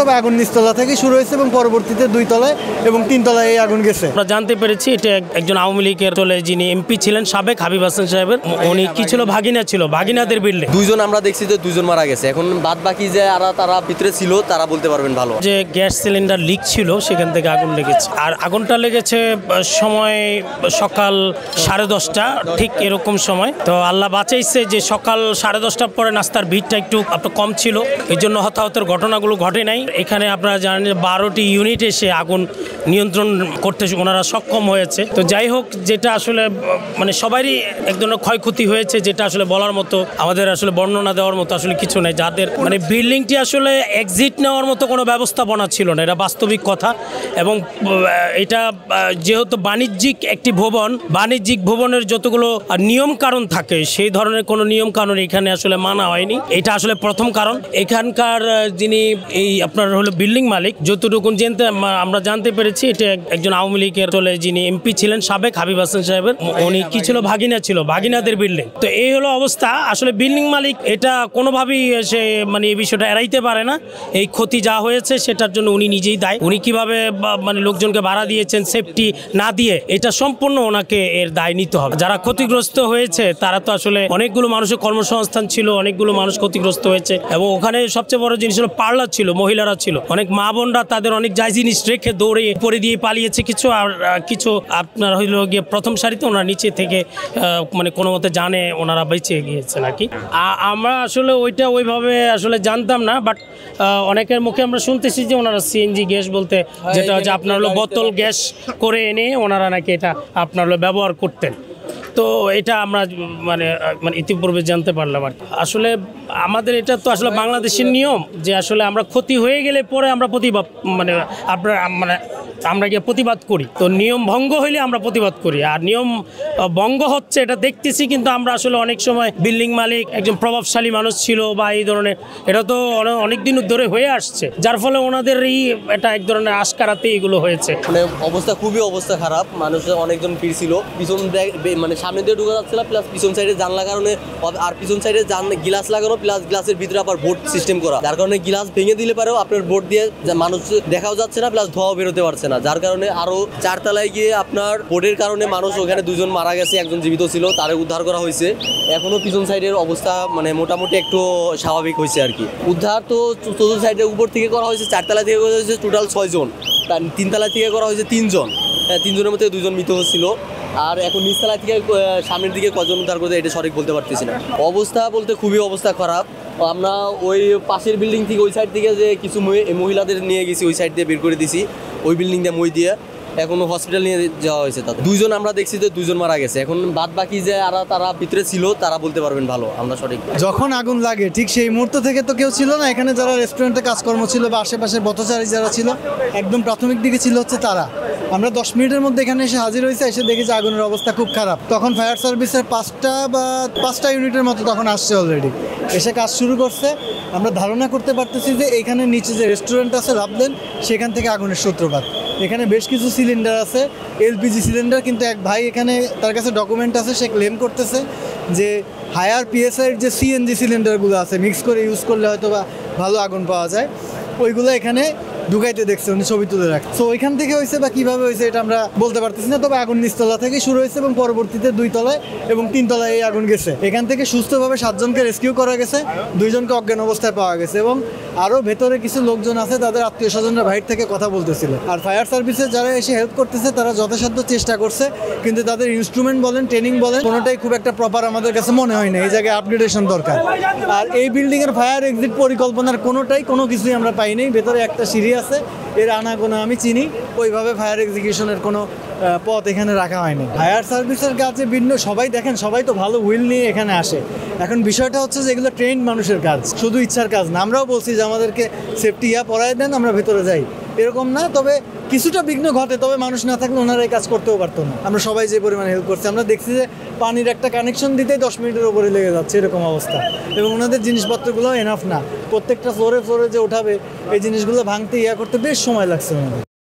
তবে আগুন নিচতলা থেকে শুরু হয়েছে এবং পরবর্তীতে 2 তলায় এবং 3 তলায় এই আগুন গেছে। আমরা জানতে পেরেছি এটা একজন আওয়ামী লীগের চলে যিনি এমপি ছিলেন সাবেক হাবিব হাসান সাহেবের, উনি কি ছিল ভাগিনা ছিল, ভাগিনাদের বিল্ডিং। দুইজন আমরা দেখছি যে দুইজন মারা গেছে, এখন বাদ বাকি যে তারা ভিতরে ছিল তারা বলতে পারবেন ভালো। যে গ্যাস সিলিন্ডার লিক ছিল সেখান থেকে আগুন লেগেছে, আর আগুনটা লেগেছে সময় সকাল 10:30 ঠিক এরকম সময়। তো আল্লাহ বাঁচাইছে যে সকাল 10:30টার পরে নাস্তার ভিড়টা একটু কম ছিল, এই জন্য হতাহতের ঘটনাগুলো ঘটে নাই। এখানে আপনারা জানেন 12টি ইউনিট এসে আগুন নিয়ন্ত্রণ করতে ওনারা সক্ষম হয়েছে। তো যাই হোক, যেটা আসলে মানে সবারই এক ধরনের ক্ষয়ক্ষতি হয়েছে, যেটা আসলে বলার মতো, আমাদের আসলে বর্ণনা দেওয়ার মতো আসলে কিছু নেই। যাদের মানে বিল্ডিংটি আসলে এক্সিট নেওয়ার মতো কোনো ব্যবস্থাপনা ছিল না, এটা বাস্তবিক কথা। এবং এটা যেহেতু বাণিজ্যিক একটি ভবন, বাণিজ্যিক ভবনের যতগুলো নিয়ম কানুন থাকে সেই ধরনের কোনো নিয়ম কানুন এখানে আসলে মানা হয়নি। এটা আসলে প্রথম কারণ। এখানকার যিনি এই আপনার হলো বিল্ডিং মালিক, যতটুকু আমরা জানতে পেরেছি এটা একজন আওয়ামী লীগের চলে যিনি এমপি ছিলেন সাবেক হাবিব হাসান সাহেবের, উনি কি ছিল ভাগিনা ছিল, ভাগিনাদের বিল্ডিং। তো এই হলো অবস্থা। আসলে বিল্ডিং মালিক এটা কোনোভাবেই সে মানে এই বিষয়টা এড়াইতে পারে না। এই ক্ষতি যা হয়েছে সেটার জন্য উনি নিজেই দায়ী। উনি কিভাবে মানে লোকজনকে ভাড়া দিয়েছেন সেফটি না দিয়ে, এটা সম্পূর্ণ ওনাকে এর দায় নিতে হবে। যারা ক্ষতিগ্রস্ত হয়েছে তারা তো আসলে অনেকগুলো মানুষের কর্মসংস্থান ছিল, অনেকগুলো মানুষ ক্ষতিগ্রস্ত হয়েছে। এবং ওখানে সবচেয়ে বড় জিনিস হলো পার্লার ছিল, মহিলারা ছিল, অনেক মা বোনরা তাদের অনেক যাই জিনিস রেখে দৌড়ে পরে দিয়ে পালিয়েছে কিছু, আর কিছু আপনার হইল গিয়ে প্রথম সারিতে ওনারা নিচে থেকে মানে কোনো মতে জানে ওনারা বেঁচে গিয়েছে নাকি। আমরা আসলে ওইটা ওইভাবে আসলে জানতাম না, বাট অনেকের মুখে আমরা শুনতেছি যে ওনারা সিএনজি গ্যাস বলতে যেটা হচ্ছে আপনার হলো বোতল গ্যাস করে এনে ওনারা নাকি এটা আপনার হলো ব্যবহার করতেন। তো এটা আমরা মানে ইতিপূর্বে জানতে পারলাম আর কি। আসলে আমাদের এটা তো আসলে বাংলাদেশের নিয়ম যে আসলে আমরা ক্ষতি হয়ে গেলে পরে আমরা প্রতিবাদ আমরা গিয়ে প্রতিবাদ করি। তো নিয়ম ভঙ্গ হইলে আমরা প্রতিবাদ করি, আর নিয়ম ভঙ্গ হচ্ছে এটা দেখতেছি। কিন্তু আমরা আসলে অনেক সময় বিল্ডিং মালিক একজন প্রভাবশালী মানুষ ছিল বা এই ধরনের, এটা তো অনেক দিন ধরে হয়ে আসছে, যার ফলে ওনাদের এটা এক ধরনের আশকারাতে এগুলো হয়েছে। মানে খুবই অবস্থা খারাপ। মানুষের অনেকজন ভিড় ছিল, পিছন মানে সামনে দিয়ে ঢুকা যাচ্ছে না, প্লাস পিছন সাইডে জানলার কারণে, আর পিছন সাইডে গ্লাস লাগানো, প্লাস গ্লাসের ভিতরে আবার বোর্ড সিস্টেম করা, যার কারণে গ্লাস ভেঙে দিলে পারেও আপনার বোর্ড দিয়ে মানুষ দেখাও যাচ্ছে না, প্লাস ধোঁয়াও বেরোতে পারছে না, যার কারণে আরো 4 তলায় গিয়ে আপনার বোর্ডের কারণে মানুষ, ওখানে 2জন মারা গেছে, একজন জীবিত ছিল, তারে উদ্ধার করা হয়েছে। এখনো পিছন সাইডের অবস্থা মানে মোটামুটি একটু স্বাভাবিক হয়েছে আর কি। উদ্ধার তো চতুর্থ সাইডের উপর থেকে করা হয়েছে, 4 তলা থেকে করা হয়েছে টোটাল 6 জন, 3 তলা থেকে করা হয়েছে 3 জন। 3 জনের মধ্যে 2 জন মৃত হচ্ছিল। আর এখন নিচতলা থেকে সামনের দিকে কজন উদ্ধার করতে এটা সঠিক বলতে পারতেছি না। অবস্থা বলতে খুবই অবস্থা খারাপ। আমরা ওই পাশের বিল্ডিং থেকে ওই সাইড থেকে যে কিছু মহিলাদের নিয়ে গেছি, ওই সাইড দিয়ে বের করে দিছি, ওই বিল্ডিং দিয়ে মই দিয়ে এখনো হসপিটাল নিয়ে যাওয়া হয়েছে। তাদের 2 জন আমরা দেখছি যে 2 জন মারা গেছে, এখন বাদ বাকি যে তারা ভিতরে ছিল তারা বলতে পারবেন ভালো, আমরা সঠিক। যখন আগুন লাগে ঠিক সেই মুহূর্ত থেকে তো কেউ ছিল না এখানে, যারা রেস্টুরেন্টে কাজকর্ম ছিল বা আশেপাশের পথচারী যারা ছিল, একদম প্রাথমিক দিকে ছিল হচ্ছে তারা। আমরা 10 মিনিটের মধ্যে এখানে এসে হাজির হয়েছে, এসে দেখি যে আগুনের অবস্থা খুব খারাপ। তখন ফায়ার সার্ভিসের 5টা ইউনিটের মতো তখন আসছে অলরেডি, এসে কাজ শুরু করছে। আমরা ধারণা করতে পারতেছি যে এখানে নিচে যে রেস্টুরেন্ট আছে লাভলেন, সেখান থেকে আগুনের সূত্রপাত। এখানে বেশ কিছু সিলিন্ডার আছে, এলপিজি সিলিন্ডার, কিন্তু এক ভাই এখানে তার কাছে ডকুমেন্ট আছে, সে ক্লেম করতেছে যে হায়ার পিএসআইয়ের যে সিএনজি সিলিন্ডারগুলো আছে মিক্স করে ইউজ করলে হয়তো বা ভালো আগুন পাওয়া যায়, ওইগুলো এখানে ঢুকাইতে দেখছে, উনি ছবি তুলে রাখছে। সো ওইখান থেকে হয়েছে বা কীভাবে হয়েছে এটা আমরা বলতে পারতেছি না, তবে আগুন নিচতলা থেকে শুরু হয়েছে এবং পরবর্তীতে 2 তলায় এবং 3 তলায় এই আগুন গেছে। এখান থেকে সুস্থভাবে 7 জনকে রেস্কিউ করা গেছে, 2 জনকে অজ্ঞান অবস্থায় পাওয়া গেছে এবং আরও ভেতরে কিছু লোকজন আছে, তাদের আত্মীয় স্বজনরা বাইরে থেকে কথা বলতেছিল। আর ফায়ার সার্ভিসে যারা এসে হেল্প করতেছে তারা যথাসাধ্য চেষ্টা করছে, কিন্তু তাদের ইনস্ট্রুমেন্ট বলেন, ট্রেনিং বলেন, কোনোটাই খুব একটা প্রপার আমাদের কাছে মনে হয় না। এই জায়গায় আপগ্রেডেশন দরকার। আর এই বিল্ডিংয়ের ফায়ার এক্সিট পরিকল্পনার কোনো কিছুই আমরা পাইনি। ভেতরে একটা সিঁড়ি আছে, এর আনাগোনা আমি চিনি, ওইভাবে ফায়ার এক্সিকিউশনের কোনো পথ এখানে রাখা হয়নি। ফায়ার সার্ভিসের কাজে ভিন্ন সবাই দেখেন, সবাই তো ভালো উইল নিয়ে এখানে আসে। এখন বিষয়টা হচ্ছে যে এগুলো ট্রেন্ড মানুষের কাজ, শুধু ইচ্ছার কাজ না। আমরাও বলছি যে আমাদেরকে সেফটি পরায় দেন, আমরা ভেতরে যাই, এরকম না। তবে কিছুটা বিঘ্ন ঘটে, তবে মানুষ না থাকলে ওনারা এই কাজ করতেও পারতো না। আমরা সবাই যে পরিমাণে হেল্প করছি, আমরা দেখছি যে পানির একটা কানেকশন দিতেই 10 মিনিটের উপরে লেগে যাচ্ছে, এরকম অবস্থা। এবং ওনাদের জিনিসপত্রগুলো এনাফ না, প্রত্যেকটা ফ্লোরে যে ওঠাবে এই জিনিসগুলো ভাঙতে করতে বেশ সময় লাগছে ওনাদের।